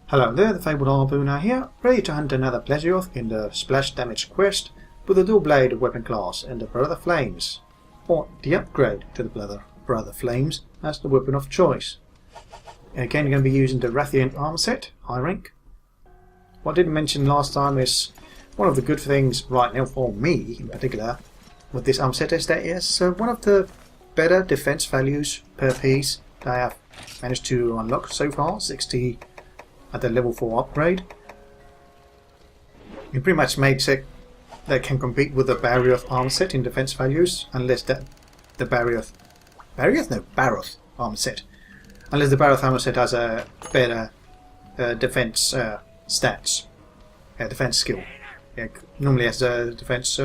Hello there, the Fabled Harpooner here, ready to hunt another Plesioth in the Splash Damage quest with the dual blade weapon class and the Brother Flames, or the upgrade to the Brother Flames as the weapon of choice. Again, you're going to be using the Rathian armor set, high rank. What I didn't mention last time is one of the good things right now for me in particular with this armor set is that it's one of the better defense values per piece that I have managed to unlock so far, 60 at the level 4 upgrade. You pretty much made it that can compete with the Barioth armor set in defense values, unless the Barioth armor set. Unless the Barioth armor set has a better defense stats, defense skill. Yeah, normally has a defense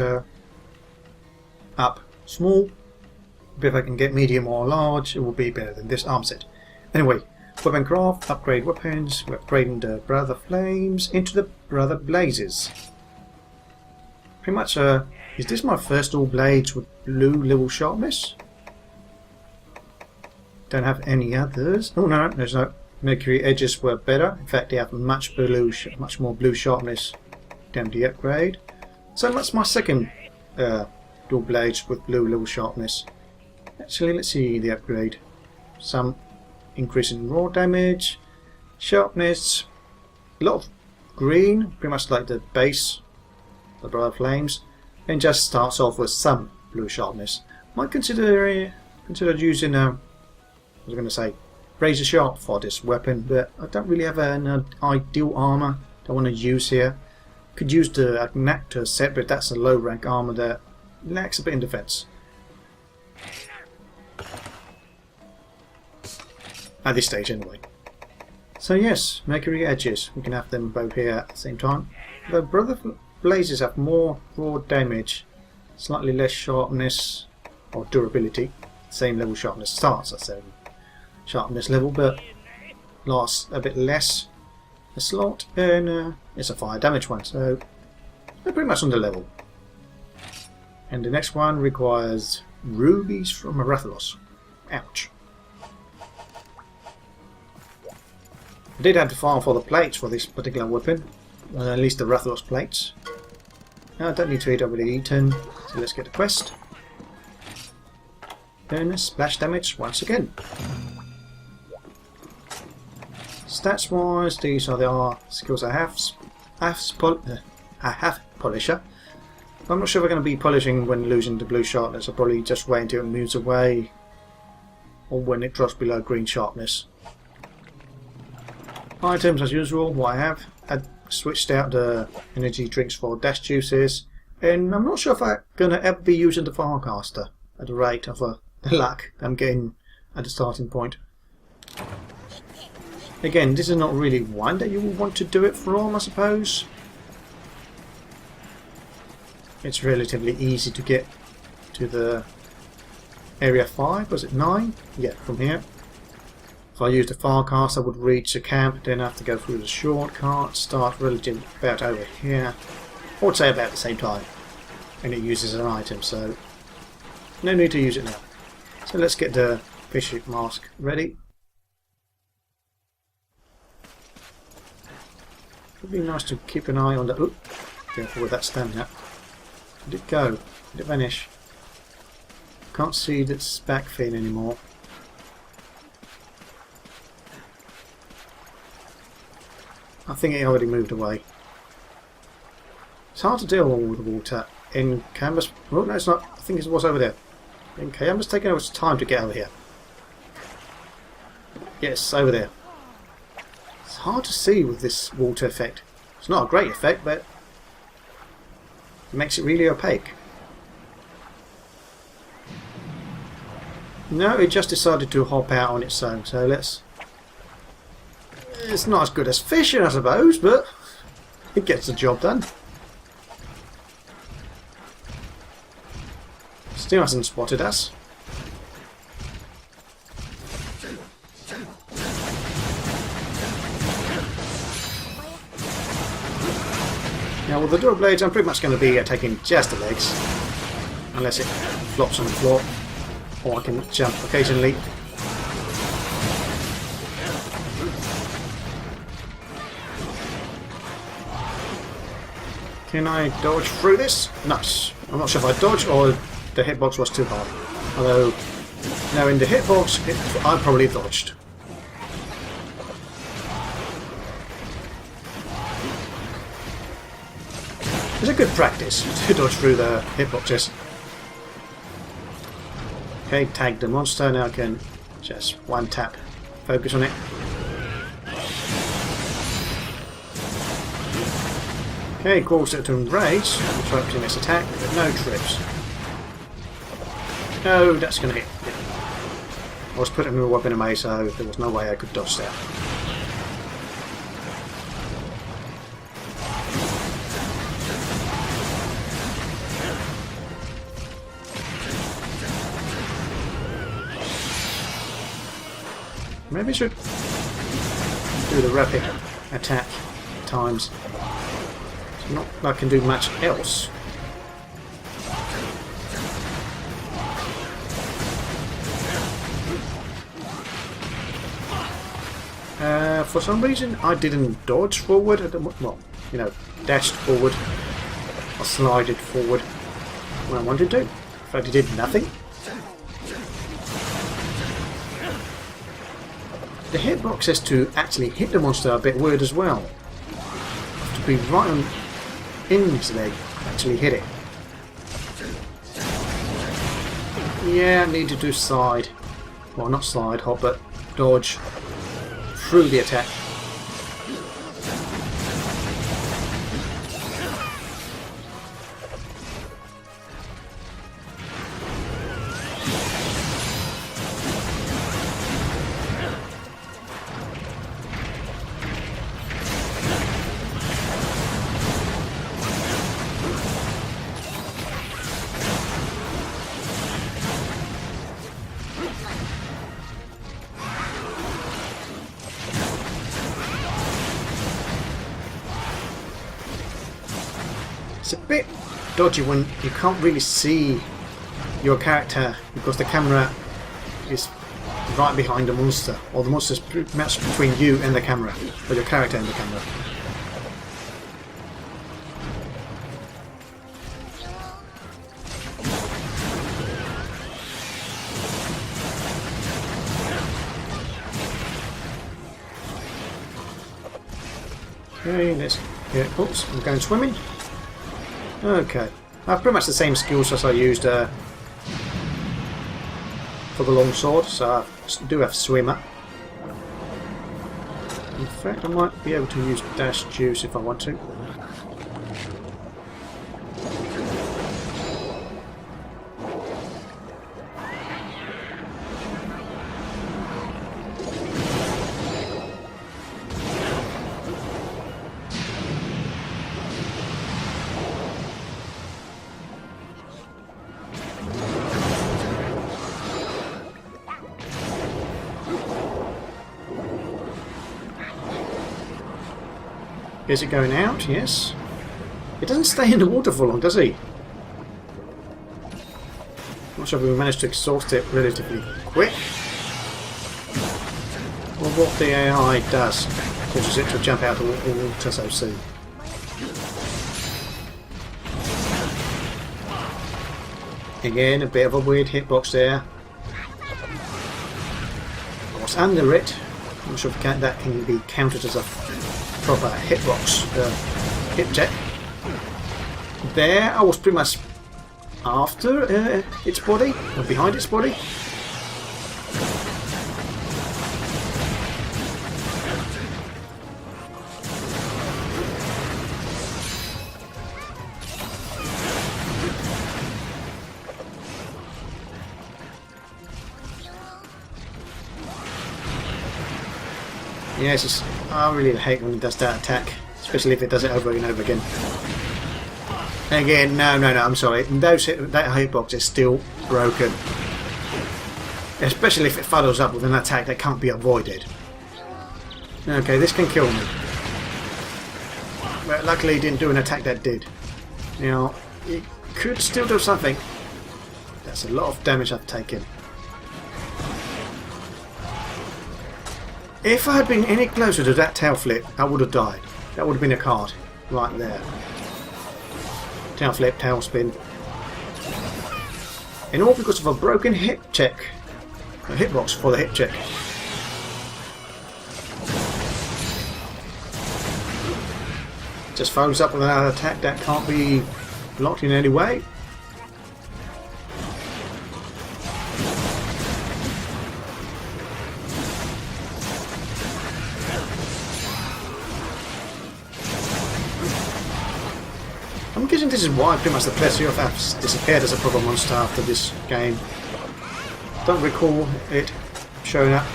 up small, but if I can get medium or large, it will be better than this armor set. Anyway. Weapon craft, upgrade weapons, we're upgrading the Brother Flames into the Brother Blazes. Pretty much, is this my first all blades with blue level sharpness? Don't have any others. Oh no, there's no. Mercury edges were better. In fact, they have much more blue sharpness than the upgrade. So that's my second dual blades with blue level sharpness. Actually, let's see the upgrade. Some increase in raw damage, sharpness, a lot of green, pretty much like the base, the Brother Flames, and just starts off with some blue sharpness. Might consider using I was going to say razor sharp for this weapon, but I don't really have an ideal armor that I want to use here. Could use the Agnactor set, but that's a low rank armor that lacks a bit in defense. At this stage anyway. So yes, Mercury edges, we can have them both here at the same time. The Brother Blazes have more raw damage, slightly less sharpness or durability, same level sharpness, starts at 7 sharpness level, but lasts a bit less a slot, and it's a fire damage one, so they're pretty much on the level. And the next one requires rubies from Rathalos. Ouch. I did have to farm for the plates for this particular weapon, at least the Rathalos plates. Now I don't need to eat, I've already eaten, so let's get the quest. Then splash damage once again. Stats wise, these are the skills I have. I have Polisher. I'm not sure if I'm going to be polishing when losing the blue sharpness. I'll probably just wait until it moves away, or when it drops below green sharpness. Items as usual, what I have. I switched out the energy drinks for dash juices, and I'm not sure if I'm going to ever be using the Farcaster at the rate of the luck I'm getting at the starting point. Again, this is not really one that you will want to do it from, I suppose. It's relatively easy to get to the area 5, was it 9? Yeah, from here. If I used the Farcast, I would reach the camp, then I have to go through the shortcut, start relatively about over here, or would say about the same time, and it uses an item, so no need to use it now. So let's get the fish mask ready. Would be nice to keep an eye on the. Oop, careful with that stamina. Did it go? Did it vanish? Can't see its back fin anymore. I think it already moved away. It's hard to deal with the water in Canvas. Oh no, it's not. I think it was over there. In Canvas, taking its time to get over here. Yes, over there. It's hard to see with this water effect. It's not a great effect, but it makes it really opaque. No, it just decided to hop out on its own, so let's... It's not as good as fishing, I suppose, but it gets the job done. Still hasn't spotted us. Now with the dual blades, I'm pretty much going to be taking just the legs, unless it flops on the floor, or I can jump occasionally. Can I dodge through this? Nice. I'm not sure if I dodged or the hitbox was too high. Although, now in the hitbox, I probably dodged. It's a good practice to dodge through the hitboxes. Okay, tag the monster. Now I can just one tap, focus on it. Okay, cause it to enrage, interrupting its attack, but no trips. No, that's going to hit. I was putting my weapon away, so there was no way I could dodge that. Maybe I should do the rapid attack times. It's not like I can do much else. For some reason I didn't dodge forward, well, you know, dashed forward or slided forward when I wanted to. In fact, it did nothing. The hitbox is to actually hit the monster a bit weird as well. To be right on into leg, actually hit it. Yeah, I need to do slide. Well, not slide, hop, but dodge through the attack. It's a bit dodgy when you can't really see your character because the camera is right behind the monster, or the monster is pretty much between you and the camera, or your character and the camera. Okay, let's get. Oops, I'm going swimming. Okay, I have pretty much the same skills as I used for the long sword, so I do have swimmer. In fact, I might be able to use dash juice if I want to. Is it going out? Yes. It doesn't stay in the water for long, does he? Not sure if we managed to exhaust it relatively quick. Or what the AI does causes it to jump out of the water so soon. Again, a bit of a weird hitbox there. What's under it? I'm not sure if that can be counted as a proper hitbox, hit check. There, I was pretty much after its body, or behind its body. Yes, I really hate when it does that attack, especially if it does it over and over again. Again, no, I'm sorry. That hitbox is still broken. Especially if it follows up with an attack that can't be avoided. Okay, this can kill me. But luckily it didn't do an attack that did. Now, it could still do something. That's a lot of damage I've taken. If I had been any closer to that tail flip, I would have died. That would have been a card right there. tail flip, tail spin. And all because of a broken hip check. A hitbox for the hip check. Just follows up with another attack that can't be blocked in any way. I'm guessing this is why pretty much the Plesioth has disappeared as a proper monster after this game. Don't recall it showing up.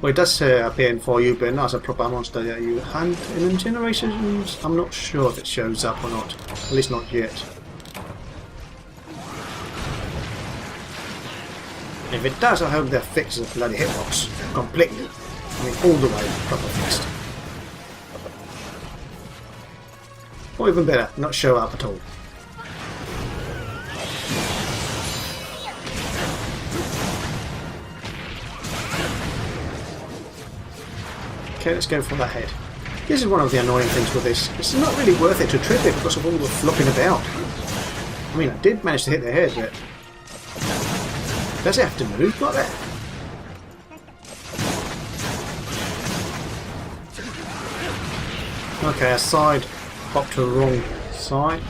Well, it does appear in 4U, but not as a proper monster that you hunt in Generations. I'm not sure if it shows up or not. At least not yet. If it does, I hope they fix the bloody hitbox completely. I mean, all the way proper fixed. Or even better, not show up at all. Okay, let's go for that head. This is one of the annoying things with this. It's not really worth it to trip it because of all the flopping about. I mean, I did manage to hit the head, but... does it have to move like that? Okay, a side popped to the wrong side.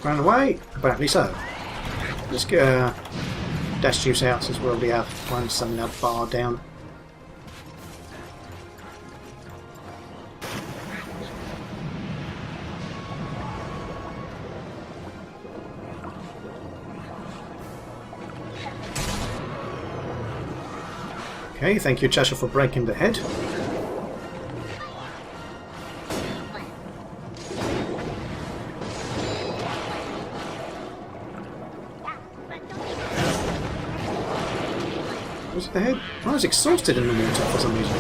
Ran away? Apparently so. Let's get dash juice out since we already have one stamina bar down. Okay, thank you Chasha for breaking the head. Was it the head? I was exhausted in the water for some reason.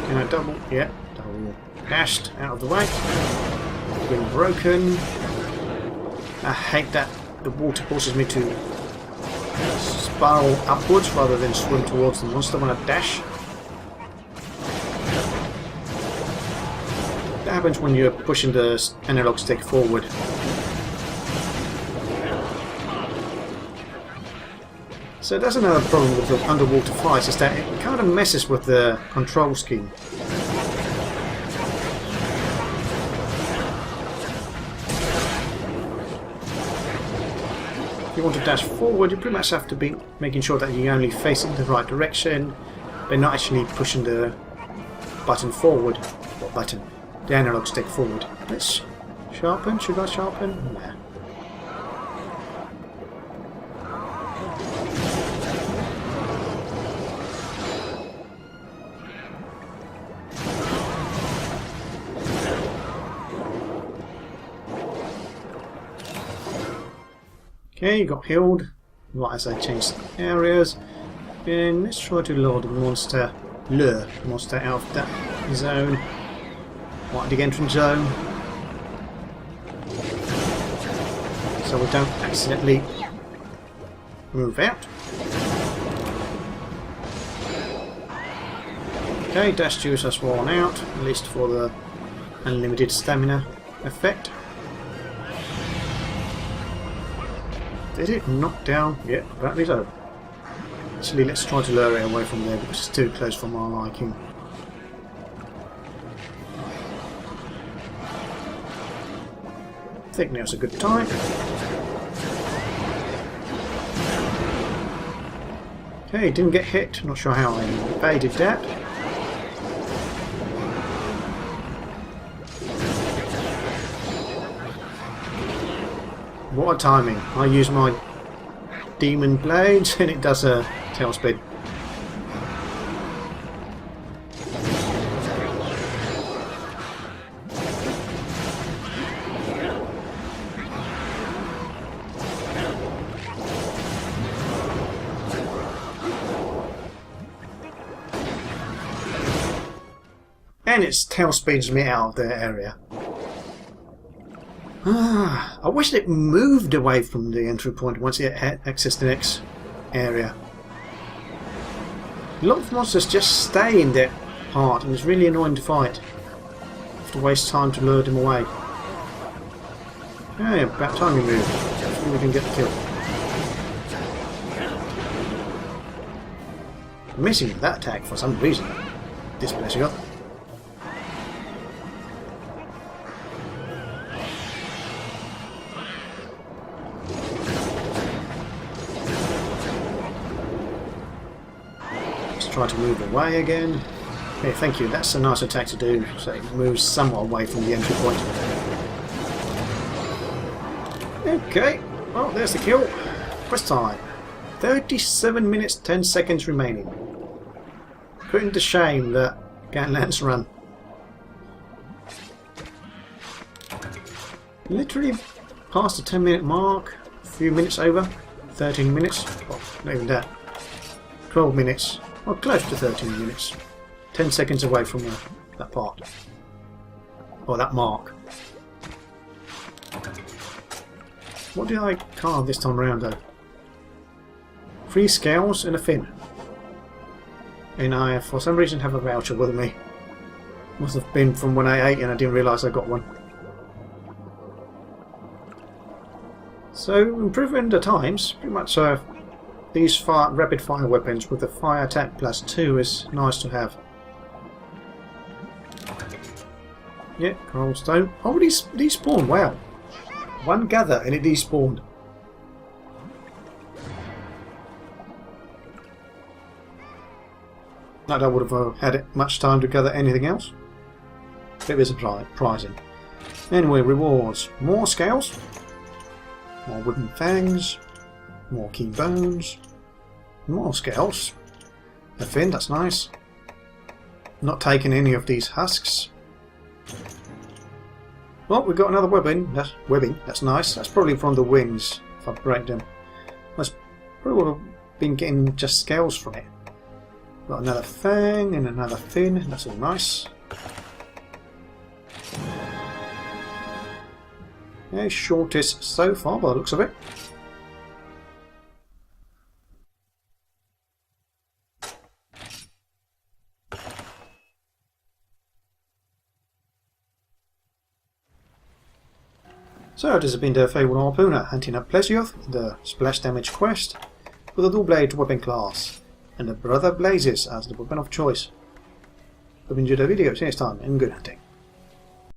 Can I double? Yeah, double dashed out of the way. Been broken. I hate that the water forces me to spiral upwards rather than swim towards the monster when I dash. That happens when you're pushing the analog stick forward. So that's another problem with the underwater fights, is that it kind of messes with the control scheme. If you want to dash forward, you pretty much have to be making sure that you're only facing the right direction, but not actually pushing the button forward. What button? The analog stick forward. Let's sharpen. Should I sharpen? Nah. Okay, got healed. Right as I changed areas. And let's try to lure the monster out of that zone. Right, the entrance zone. So we don't accidentally move out. Okay, dash juice has worn out, at least for the unlimited stamina effect. Did it knock down? Yeah, apparently so. Actually, let's try to lure it away from there because it's too close for my liking. I think now's a good time. Okay, didn't get hit. Not sure how I evaded that. What a timing. I use my demon blades and it does a tailspin. and its tail speeds me out of the area. I wish it moved away from the entry point once it accessed the next area. A lot of monsters just stay in that part, and it's really annoying to fight. You have to waste time to lure them away. Okay, about time we move. Hopefully we can get the kill. I'm missing that attack for some reason. This Plesioth. Let's try to move away again. Okay, thank you. That's a nice attack to do, so it moves somewhat away from the entry point. Okay, well, there's the kill. Quest time. 37 minutes 10 seconds remaining. Putting to shame that Gatlands run. Literally past the 10-minute mark. A few minutes over. 13 minutes. Well, not even that. 12 minutes. Well, close to 13 minutes. 10 seconds away from that part. Or that mark. What did I carve this time around though? 3 scales and a fin. And I, for some reason, have a voucher with me. Must have been from when I ate and I didn't realise I got one. So, improving the times, pretty much these rapid fire weapons with the fire attack +2 is nice to have. Yeah, coral stone. Oh, these spawn, wow. One gather and it despawned. Not that I would have had much time to gather anything else. It was surprising. Anyway, rewards. More scales. More wooden fangs. More key bones. More scales. A fin, that's nice. Not taking any of these husks. Well, we've got another webbing. That's nice. That's probably from the wings, if I break them. That's probably would have been getting just scales from it. Got another fang and another fin. That's all nice. Yeah, shortest so far by the looks of it. So this has been the Fabled Harpooner hunting up Plesioth in the splash damage quest with a dual blade weapon class and the Brother Blazes as the weapon of choice. Hope you enjoyed the video. See you next time and good hunting.